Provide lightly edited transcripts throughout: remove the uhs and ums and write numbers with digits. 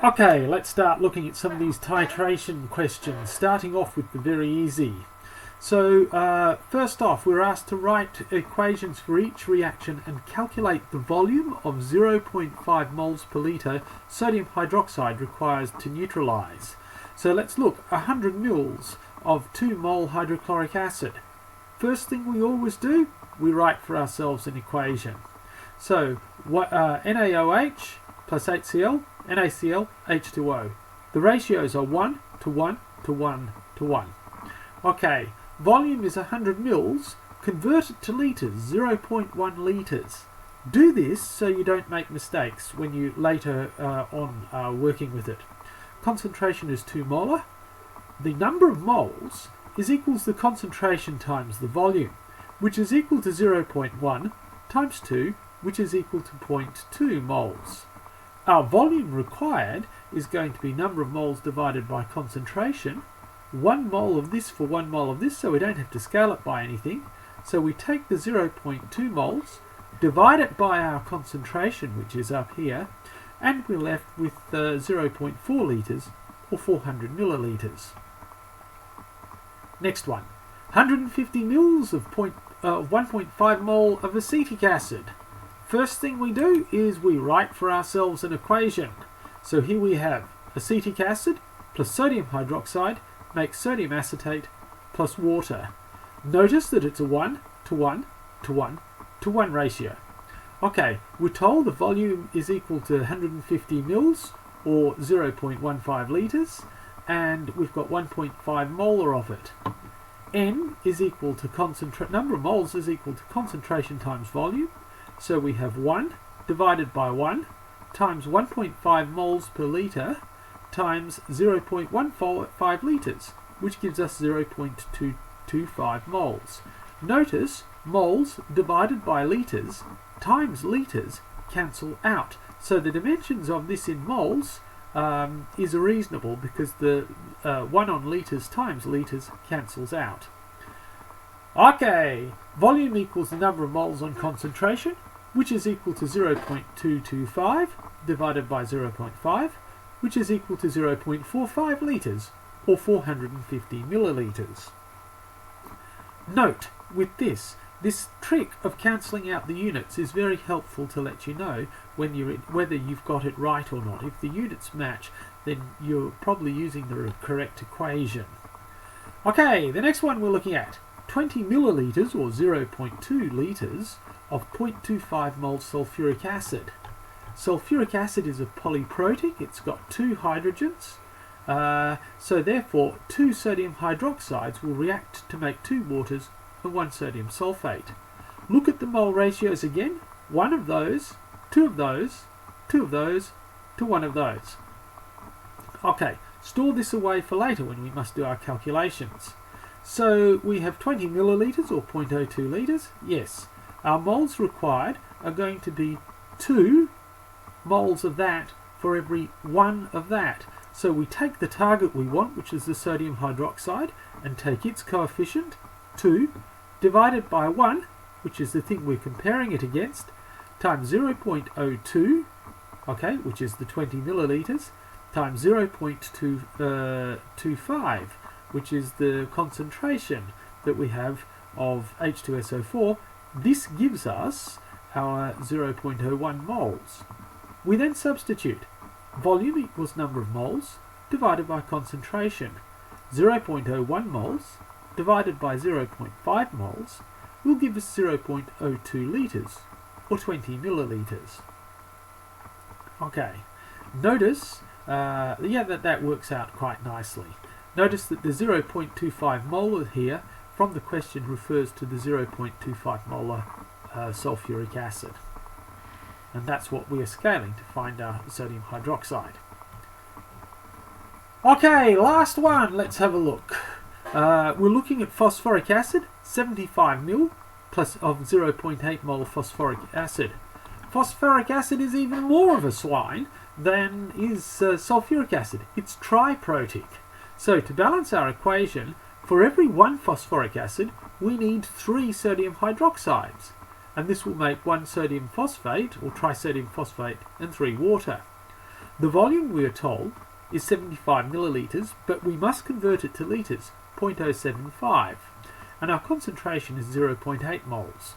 Okay, let's start looking at some of these titration questions, starting off with the very easy. So first off, we're asked to write equations for each reaction and calculate the volume of 0.5 moles per litre sodium hydroxide requires to neutralise. So let's look, 100 mils of 2 mole hydrochloric acid. First thing we always do, we write for ourselves an equation. So NaOH plus HCl, NaCl, H2O. The ratios are 1 to 1 to 1 to 1. Okay, volume is 100 mils, convert it to litres, 0.1 litres. Do this so you don't make mistakes when you later on are working with it. Concentration is 2 molar. The number of moles is equals the concentration times the volume, which is equal to 0.1 times 2, which is equal to 0.2 moles. Our volume required is going to be number of moles divided by concentration. 1 mole of this for 1 mole of this, so we don't have to scale it by anything. So we take the 0.2 moles, divide it by our concentration, which is up here, and we're left with 0.4 litres or 400 millilitres. Next one, 150 mils of 1.5 mole of acetic acid. First thing we do is we write for ourselves an equation. So here we have acetic acid plus sodium hydroxide makes sodium acetate plus water. Notice that it's a 1 to 1 to 1 to 1 ratio. Okay, we're told the volume is equal to 150 mils or 0.15 litres, and we've got 1.5 molar of it. N is equal to number of moles is equal to concentration times volume. So we have 1 divided by 1 times 1.5 moles per litre times 0.15 litres, which gives us 0.225 moles. Notice moles divided by litres times litres cancel out. So the dimensions of this in moles is reasonable because the 1 on litres times litres cancels out. Okay, volume equals the number of moles on concentration, which is equal to 0.225 divided by 0.5, which is equal to 0.45 litres or 450 millilitres. Note with this trick of cancelling out the units is very helpful to let you know whether you've got it right or not. If the units match, then you're probably using the correct equation. Okay, the next one we're looking at, 20 millilitres or 0.2 litres of 0.25 moles sulfuric acid. Sulfuric acid is a polyprotic, it's got 2 hydrogens, so therefore 2 sodium hydroxides will react to make 2 waters and 1 sodium sulfate. Look at the mole ratios again, 1 of those, 2 of those, 2 of those, to 1 of those. Okay, store this away for later when we must do our calculations. So we have 20 millilitres or 0.02 litres, yes. Our moles required are going to be 2 moles of that for every 1 of that. So we take the target we want, which is the sodium hydroxide, and take its coefficient, 2, divided by 1, which is the thing we're comparing it against, times 0.02, okay, which is the 20 millilitres, times 0.25, which is the concentration that we have of H2SO4. This gives us our 0.01 moles. We then substitute. Volume equals number of moles divided by concentration. 0.01 moles divided by 0.5 moles will give us 0.02 litres or 20 millilitres. Okay, notice that works out quite nicely. Notice that the 0.25 molar here from the question refers to the 0.25 molar sulfuric acid. And that's what we are scaling to find our sodium hydroxide. Okay, last one, let's have a look. We're looking at phosphoric acid, 75 ml plus of 0.8 mole phosphoric acid. Phosphoric acid is even more of a swine than is sulfuric acid. It's triprotic. So to balance our equation, for every 1 phosphoric acid, we need 3 sodium hydroxides. And this will make 1 sodium phosphate, or trisodium phosphate, and 3 water. The volume, we are told, is 75 millilitres, but we must convert it to litres, 0.075, and our concentration is 0.8 moles.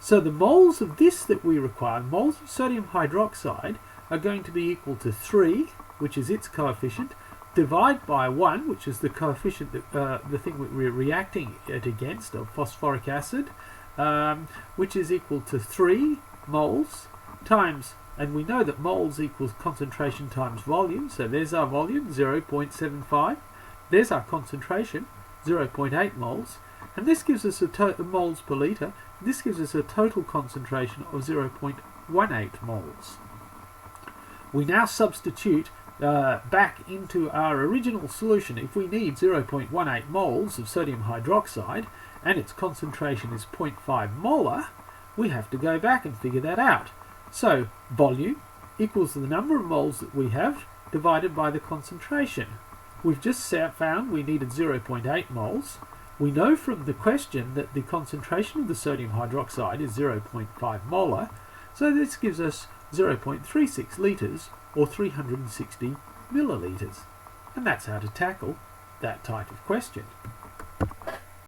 So the moles of this that we require, moles of sodium hydroxide, are going to be equal to 3, which is its coefficient, divide by 1, which is the coefficient, that, the thing we're reacting it against, of phosphoric acid, which is equal to 3 moles, times, and we know that moles equals concentration times volume, so there's our volume, 0.75, there's our concentration, 0.8 moles, and this gives us a moles per litre. This gives us a total concentration of 0.18 moles. We now substitute back into our original solution. If we need 0.18 moles of sodium hydroxide and its concentration is 0.5 molar, we have to go back and figure that out. So volume equals the number of moles that we have divided by the concentration. We've just found we needed 0.8 moles. We know from the question that the concentration of the sodium hydroxide is 0.5 molar, so this gives us 0.36 litres or 360 millilitres. And that's how to tackle that type of question.